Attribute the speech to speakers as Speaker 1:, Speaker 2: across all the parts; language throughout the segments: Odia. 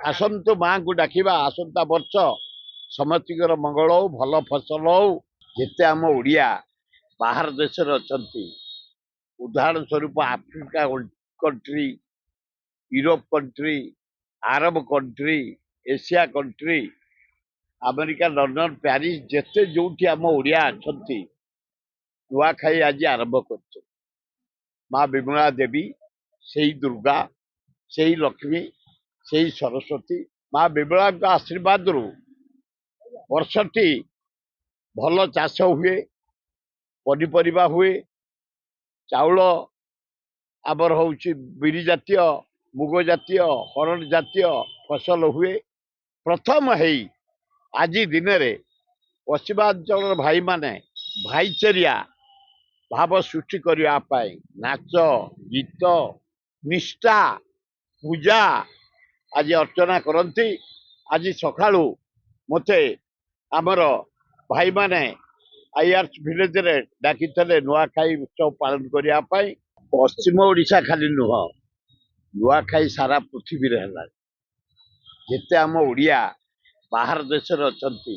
Speaker 1: ଆସନ୍ତୁ ମାଙ୍କୁ ଡାକିବା ଆସନ୍ତା ବର୍ଷ ସମସ୍ତଙ୍କର ମଙ୍ଗଳ ହଉ ଭଲ ଫସଲ ହଉ। ଯେତେ ଆମ ଓଡ଼ିଆ ବାହାର ଦେଶରେ ଅଛନ୍ତି, ଉଦାହରଣ ସ୍ୱରୂପ Africa country, Europe country, Arab country, Asia country, America London Paris, ଯେତେ ଯୋଉଠି ଆମ ଓଡ଼ିଆ ଅଛନ୍ତି ନୂଆଖାଇ ଆଜି ଆରମ୍ଭ କରିଛନ୍ତି। ମା ବିମଳା ଦେବୀ, ସେଇ ଦୁର୍ଗା, ସେଇ ଲକ୍ଷ୍ମୀ, ସେଇ ସରସ୍ୱତୀ, ମା ବିମଳାଙ୍କ ଆଶୀର୍ବାଦରୁ ବର୍ଷଟି ଭଲ ଚାଷ ହୁଏ, ପନିପରିବା ହୁଏ, ଚାଉଳ ଆମର ହଉଛି ବିରି ଜାତୀୟ, ମୁଗ ଜାତୀୟ, ହରଡ଼ ଜାତୀୟ ଫସଲ ହୁଏ। ପ୍ରଥମ ହେଇ ଆଜି ଦିନରେ ପଶ୍ଚିମାଞ୍ଚଳର ଭାଇମାନେ ଭାଇଚାରିଆ ଭାବ ସୃଷ୍ଟି କରିବା ପାଇଁ ନାଚ, ଗୀତ, ନିଷ୍ଠା, ପୂଜା ଆଜି ଅର୍ଚ୍ଚନା କରନ୍ତି। ଆଜି ସକାଳୁ ମୋତେ ଆମର ଭାଇମାନେ ଆଇଆର୍ସ ଭିଲେଜରେ ଡାକିଥିଲେ ନୂଆଖାଇ ଉତ୍ସବ ପାଳନ କରିବା ପାଇଁ। ପଶ୍ଚିମ ଓଡ଼ିଶା ଖାଲି ନୁହଁ, ନୂଆଖାଇ ସାରା ପୃଥିବୀରେ ହେଲାଣି। ଯେତେ ଆମ ଓଡ଼ିଆ ବାହାର ଦେଶରେ ଅଛନ୍ତି,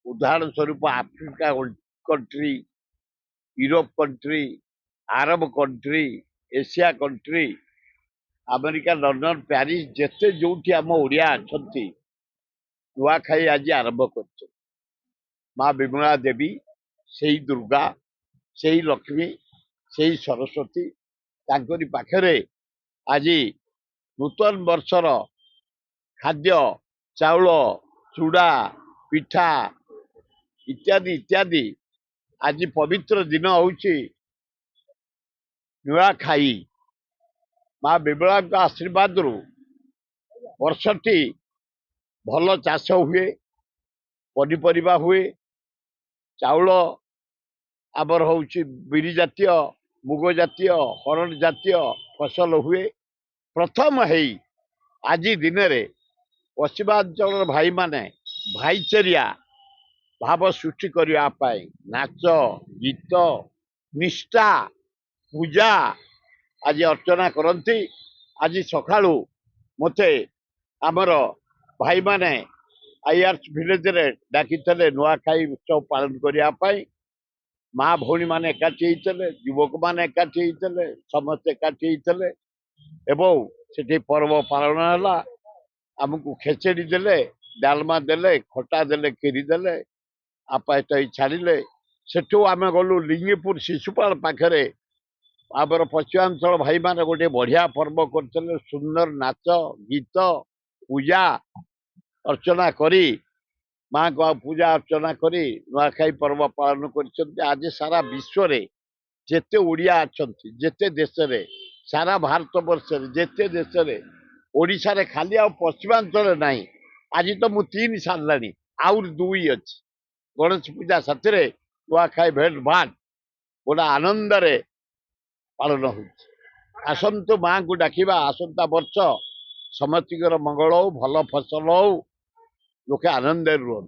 Speaker 1: ଉଦାହରଣ ସ୍ୱରୂପ Africa country, Europe country, Arab country, Asia country, America London Paris, ଯେତେ ଯୋଉଠି ଆମ ଓଡ଼ିଆ ଅଛନ୍ତି ନୂଆଖାଇ ଆଜି ଆରମ୍ଭ କରିଛନ୍ତି। ମା ବିମଳା ଦେବୀ, ସେଇ ଦୁର୍ଗା, ସେଇ ଲକ୍ଷ୍ମୀ, ସେଇ ସରସ୍ୱତୀ, ତାଙ୍କରି ପାଖରେ ଆଜି ନୂତନ ବର୍ଷର ଖାଦ୍ୟ, ଚାଉଳ, ଚୁଡ଼ା, ପିଠା ଇତ୍ୟାଦି ଇତ୍ୟାଦି। ଆଜି ପବିତ୍ର ଦିନ ହଉଛି ନୂଆଖାଇ। ମା ବିମଳାଙ୍କ ଆଶୀର୍ବାଦରୁ ବର୍ଷଟି ଭଲ ଚାଷ ହୁଏ, ପନିପରିବା ହୁଏ, ଚାଉଳ ଆମର ହଉଛି ବିରି ଜାତୀୟ, ମୁଗ ଜାତୀୟ, ହରଡ଼ ଜାତୀୟ ଫସଲ ହୁଏ। ପ୍ରଥମ ହେଇ ଆଜି ଦିନରେ ପଶ୍ଚିମାଞ୍ଚଳର ଭାଇମାନେ ଭାଇଚାରିଆ ଭାବ ସୃଷ୍ଟି କରିବା ପାଇଁ ନାଚ, ଗୀତ, ନିଷ୍ଠା, ପୂଜା ଆଜି ଅର୍ଚ୍ଚନା କରନ୍ତି। ଆଜି ସକାଳୁ ମୋତେ ଆମର ଭାଇମାନେ ଆଇଆର୍ସ ଭିଲେଜରେ ଡାକିଥିଲେ ନୂଆଖାଇ ଉତ୍ସବ ପାଳନ କରିବା ପାଇଁ। ମା ଭଉଣୀମାନେ ଏକାଠି ହେଇଥିଲେ, ଯୁବକମାନେ ଏକାଠି ହେଇଥିଲେ, ସମସ୍ତେ ଏକାଠି ହେଇଥିଲେ ଏବଂ ସେଠି ପର୍ବ ପାଳନ ହେଲା। ଆମକୁ ଖେଚେଡ଼ି ଦେଲେ, ଡାଲମା ଦେଲେ, ଖଟା ଦେଲେ, କ୍ଷୀରି ଦେଲେ, ଆପାଏଟଇ ଛାଡ଼ିଲେ। ସେଠୁ ଆମେ ଗଲୁ ଲିଙ୍ଗିପୁର ଶିଶୁପାଳ ପାଖରେ। ଆମର ପଶ୍ଚିମାଞ୍ଚଳ ଭାଇମାନେ ଗୋଟେ ବଢିଆ ପର୍ବ କରିଥିଲେ। ସୁନ୍ଦର ନାଚ, ଗୀତ, ପୂଜା ଅର୍ଚ୍ଚନା କରି ମାଙ୍କୁ ପୂଜା ଅର୍ଚ୍ଚନା କରି ନୂଆଖାଇ ପର୍ବ ପାଳନ କରିଛନ୍ତି। ଆଜି ସାରା ବିଶ୍ୱରେ ଯେତେ ଓଡ଼ିଆ ଅଛନ୍ତି, ଯେତେ ଦେଶରେ, ସାରା ଭାରତ ବର୍ଷରେ ଯେତେ ଦେଶରେ, ଓଡ଼ିଶାରେ ଖାଲି ଆଉ ପଶ୍ଚିମାଞ୍ଚଳରେ ନାହିଁ। ଆଜି ତ ମୁଁ 3 ସାରିଲାଣି, ଆହୁରି 2 ଅଛି। ଗଣେଶ ପୂଜା ସାଥିରେ ନୂଆଖାଇ ଭେଟ ଭାଟ ଗୋଟେ ଆନନ୍ଦରେ ପାଳନ ହେଉଛି। ଆସନ୍ତୁ ମାଙ୍କୁ ଡାକିବା ଆସନ୍ତା ବର୍ଷ ସମସ୍ତଙ୍କର ମଙ୍ଗଳ ହଉ, ଭଲ ଫସଲ ହଉ, ଲୋକେ ଆନନ୍ଦରେ ରୁହନ୍ତୁ।